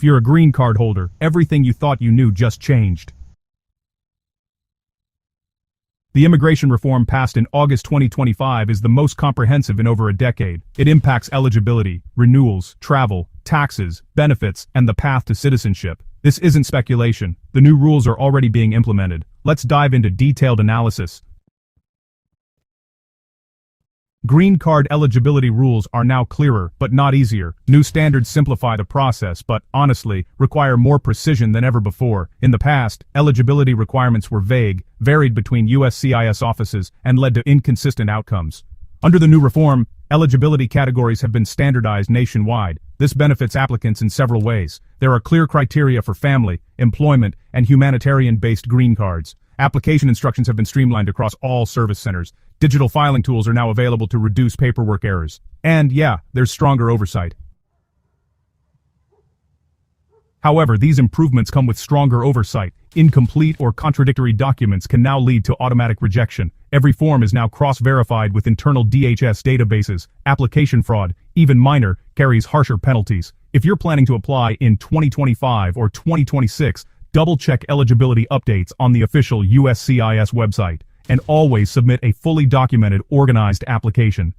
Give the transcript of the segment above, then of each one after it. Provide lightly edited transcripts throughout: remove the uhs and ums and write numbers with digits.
If you're a green card holder, everything you thought you knew just changed. The immigration reform passed in August 2025 is the most comprehensive in over a decade. It impacts eligibility, renewals, travel, taxes, benefits, and the path to citizenship. This isn't speculation. The new rules are already being implemented. Let's dive into detailed analysis. Green card eligibility rules are now clearer, but not easier. New standards simplify the process, but, honestly, require more precision than ever before. In the past, eligibility requirements were vague, varied between USCIS offices, and led to inconsistent outcomes. Under the new reform, eligibility categories have been standardized nationwide. This benefits applicants in several ways. There are clear criteria for family, employment, and humanitarian-based green cards. Application instructions have been streamlined across all service centers. Digital filing tools are now available to reduce paperwork errors. And yeah, there's stronger oversight. However, these improvements come with stronger oversight. Incomplete or contradictory documents can now lead to automatic rejection. Every form is now cross-verified with internal DHS databases. Application fraud, even minor, carries harsher penalties. If you're planning to apply in 2025 or 2026, double-check eligibility updates on the official USCIS website, and always submit a fully documented, organized application.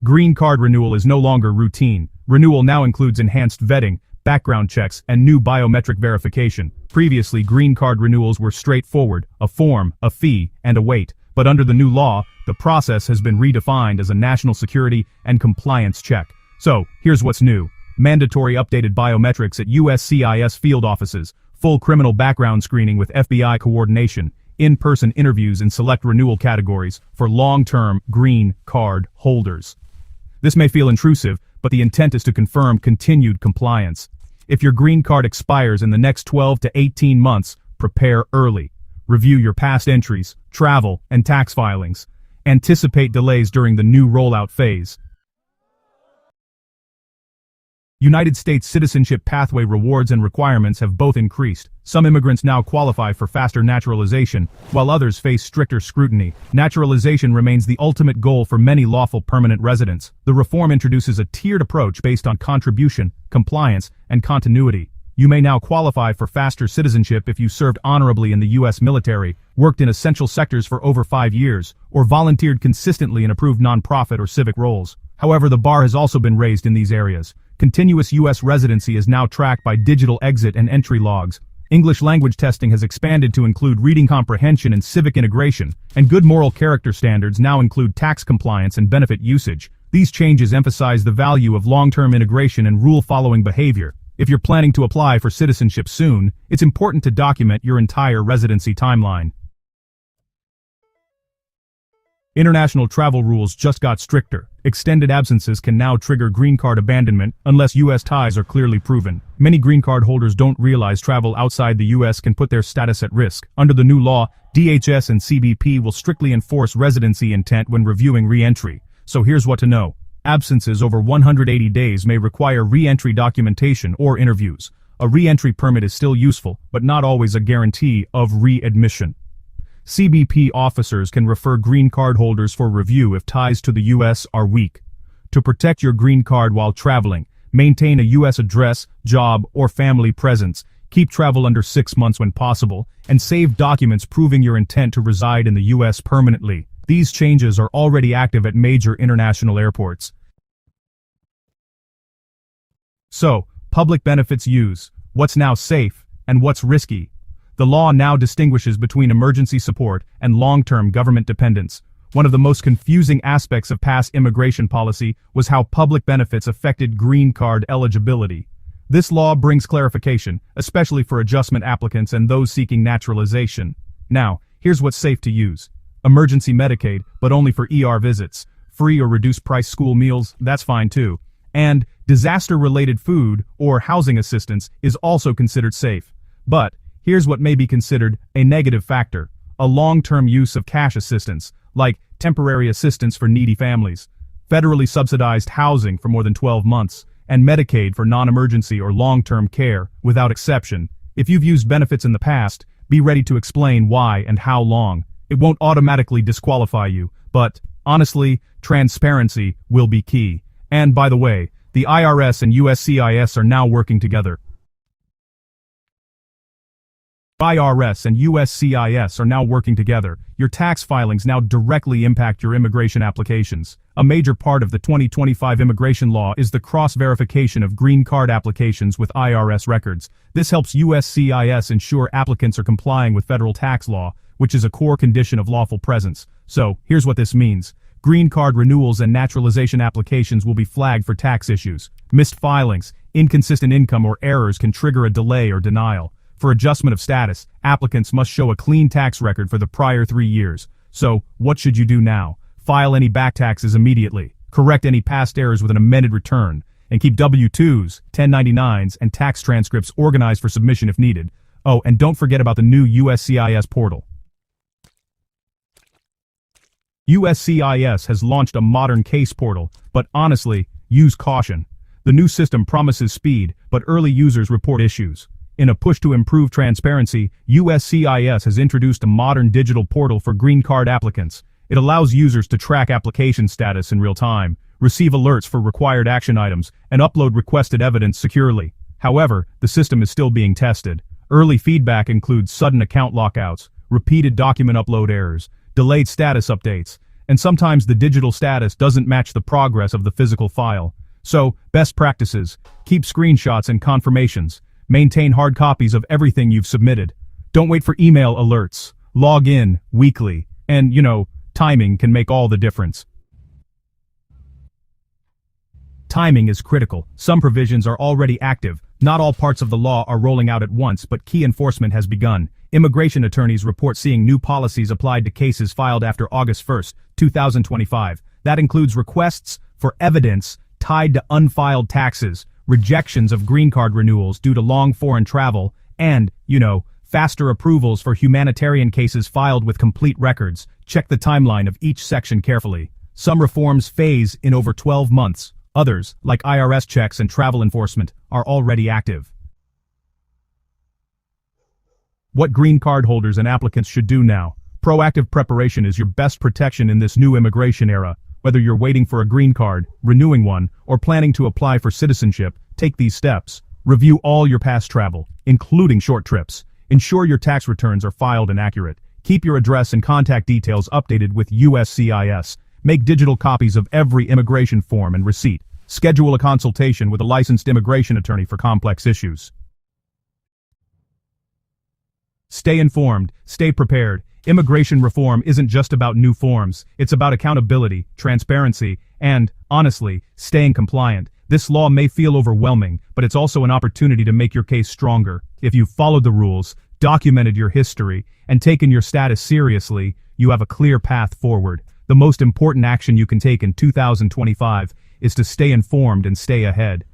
Green card renewal is no longer routine. Renewal now includes enhanced vetting, background checks, and new biometric verification. Previously, green card renewals were straightforward, a form, a fee, and a wait. But under the new law, the process has been redefined as a national security and compliance check. So, here's what's new. Mandatory updated biometrics at USCIS field offices, full criminal background screening with FBI coordination, in-person interviews in select renewal categories for long-term green card holders. This may feel intrusive, but the intent is to confirm continued compliance. If your green card expires in the next 12 to 18 months, prepare early. Review your past entries, travel, and tax filings. Anticipate delays during the new rollout phase. United States citizenship pathway rewards and requirements have both increased. Some immigrants now qualify for faster naturalization, while others face stricter scrutiny. Naturalization remains the ultimate goal for many lawful permanent residents. The reform introduces a tiered approach based on contribution, compliance, and continuity. You may now qualify for faster citizenship if you served honorably in the U.S. military, worked in essential sectors for over 5 years, or volunteered consistently in approved nonprofit or civic roles. However, the bar has also been raised in these areas. Continuous U.S. residency is now tracked by digital exit and entry logs. English language testing has expanded to include reading comprehension and civic integration, and good moral character standards now include tax compliance and benefit usage. These changes emphasize the value of long-term integration and rule-following behavior. If you're planning to apply for citizenship soon, it's important to document your entire residency timeline. International travel rules just got stricter. Extended absences can now trigger green card abandonment unless U.S. ties are clearly proven. Many green card holders don't realize travel outside the U.S. can put their status at risk. Under the new law, DHS and CBP will strictly enforce residency intent when reviewing re-entry. So here's what to know. Absences over 180 days may require re-entry documentation or interviews. A re-entry permit is still useful, but not always a guarantee of readmission. CBP officers can refer green card holders for review if ties to the U.S. are weak. To protect your green card while traveling, maintain a U.S. address, job, or family presence, keep travel under 6 months when possible, and save documents proving your intent to reside in the U.S. permanently. These changes are already active at major international airports. So, public benefits use. What's now safe, and what's risky? The law now distinguishes between emergency support and long-term government dependence. One of the most confusing aspects of past immigration policy was how public benefits affected green card eligibility. This law brings clarification, especially for adjustment applicants and those seeking naturalization. Now, here's what's safe to use. Emergency Medicaid, but only for ER visits. Free or reduced price school meals, that's fine too. And disaster-related food or housing assistance is also considered safe. But here's what may be considered a negative factor: a long-term use of cash assistance, like temporary assistance for needy families, federally subsidized housing for more than 12 months, and Medicaid for non-emergency or long-term care, without exception. If you've used benefits in the past, be ready to explain why and how long. It won't automatically disqualify you, but, honestly, transparency will be key. And by the way, The IRS and USCIS are now working together. IRS and USCIS are now working together. Your tax filings now directly impact your immigration applications. A major part of the 2025 immigration law is the cross-verification of green card applications with IRS records. This helps USCIS ensure applicants are complying with federal tax law, which is a core condition of lawful presence. So, here's what this means. Green card renewals and naturalization applications will be flagged for tax issues. Missed filings, inconsistent income, or errors can trigger a delay or denial. For adjustment of status, applicants must show a clean tax record for the prior 3 years. So, what should you do now? File any back taxes immediately, correct any past errors with an amended return, and keep W-2s, 1099s, and tax transcripts organized for submission if needed. Oh, and don't forget about the new USCIS portal. USCIS has launched a modern case portal, but honestly, use caution. The new system promises speed, but early users report issues. In a push to improve transparency, USCIS has introduced a modern digital portal for green card applicants. It allows users to track application status in real time, receive alerts for required action items, and upload requested evidence securely. However, the system is still being tested. Early feedback includes sudden account lockouts, repeated document upload errors, delayed status updates, and sometimes the digital status doesn't match the progress of the physical file. So, best practices: keep screenshots and confirmations. Maintain hard copies of everything you've submitted. Don't wait for email alerts. Log in weekly. And, timing can make all the difference. Timing is critical. Some provisions are already active. Not all parts of the law are rolling out at once, but key enforcement has begun. Immigration attorneys report seeing new policies applied to cases filed after August 1, 2025. That includes requests for evidence tied to unfiled taxes, rejections of green card renewals due to long foreign travel, and, faster approvals for humanitarian cases filed with complete records. Check the timeline of each section carefully. Some reforms phase in over 12 months. Others, like IRS checks and travel enforcement, are already active. What green card holders and applicants should do now. Proactive preparation is your best protection in this new immigration era. Whether you're waiting for a green card, renewing one, or planning to apply for citizenship, take these steps. Review all your past travel, including short trips. Ensure your tax returns are filed and accurate. Keep your address and contact details updated with USCIS. Make digital copies of every immigration form and receipt. Schedule a consultation with a licensed immigration attorney for complex issues. Stay informed, stay prepared. Immigration reform isn't just about new forms, it's about accountability, transparency, and, honestly, staying compliant. This law may feel overwhelming, but it's also an opportunity to make your case stronger. If you've followed the rules, documented your history, and taken your status seriously, you have a clear path forward. The most important action you can take in 2025 is to stay informed and stay ahead.